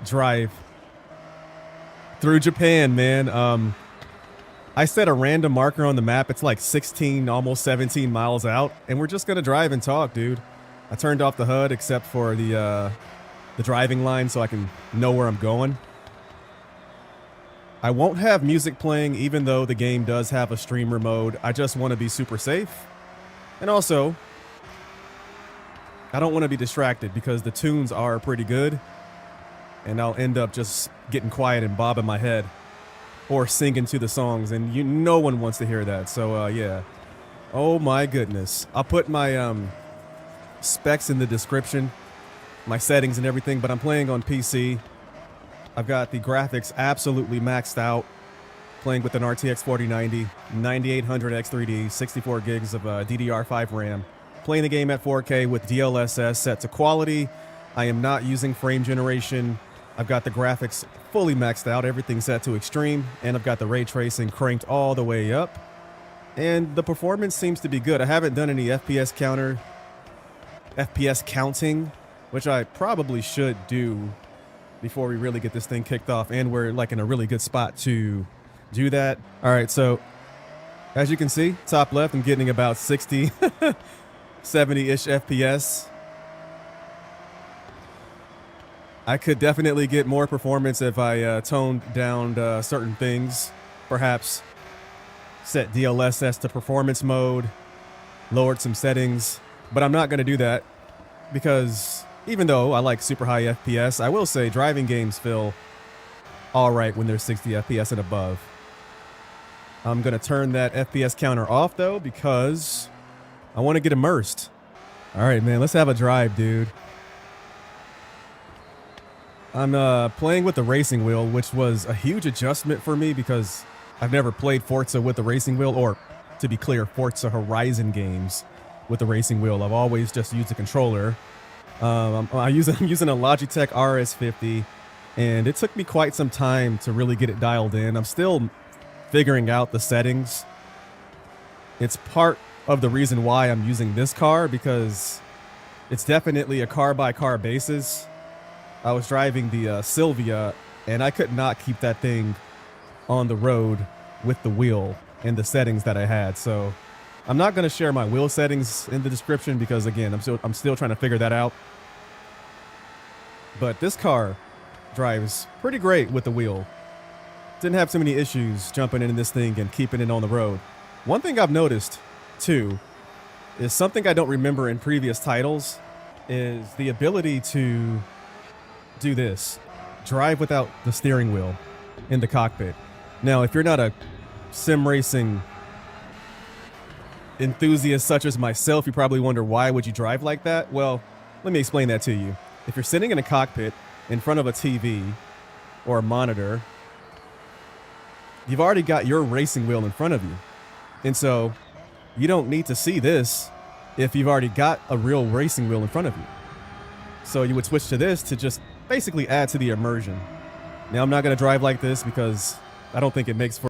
drive through Japan, man. I set a random marker on the map. It's like 16, almost 17 miles out, and we're just gonna drive and talk, dude. I turned off the HUD except for the driving line so I can know where I'm going. I won't have music playing even though the game does have a streamer mode. I just want to be super safe. And also, I don't want to be distracted because the tunes are pretty good. And I'll end up just getting quiet and bobbing my head or singing to the songs. And no one wants to hear that. So, yeah. Oh my goodness. I'll put my specs in the description, my settings and everything, but I'm playing on PC. I've got the graphics absolutely maxed out, playing with an RTX 4090, 9800 X3D, 64 gigs of DDR5 RAM. Playing the game at 4K with DLSS set to quality. I am not using frame generation. I've got the graphics fully maxed out, everything set to extreme, and I've got the ray tracing cranked all the way up. And the performance seems to be good. I haven't done any FPS counting, which I probably should do before we really get this thing kicked off, and we're like in a really good spot to do that. All right, so as you can see, top left, I'm getting about 60, 70-ish FPS. I could definitely get more performance if I toned down certain things, perhaps set DLSS to performance mode, lowered some settings, but I'm not going to do that because even though I like super high FPS, I will say driving games feel all right when they're 60 FPS and above. I'm going to turn that FPS counter off though because I want to get immersed. All right, man, let's have a drive, dude. I'm playing with the racing wheel, which was a huge adjustment for me because I've never played Forza with the racing wheel, or to be clear, Forza Horizon games with the racing wheel. I've always just used a controller. I'm using a Logitech RS50, and it took me quite some time to really get it dialed in. I'm still figuring out the settings. It's part of the reason why I'm using this car, because it's definitely a car-by-car basis. I was driving the Sylvia, and I could not keep that thing on the road with the wheel and the settings that I had. So I'm not going to share my wheel settings in the description because, again, I'm still trying to figure that out. But this car drives pretty great with the wheel. Didn't have too many issues jumping into this thing and keeping it on the road. One thing I've noticed, too, is something I don't remember in previous titles, is the ability to do this. Drive without the steering wheel in the cockpit. Now, if you're not a sim racing enthusiast such as myself, you probably wonder why would you drive like that? Well, let me explain that to you. If you're sitting in a cockpit in front of a TV or a monitor, you've already got your racing wheel in front of you. And so you don't need to see this if you've already got a real racing wheel in front of you. So you would switch to this to just basically add to the immersion. Now, I'm not going to drive like this because I don't think it makes for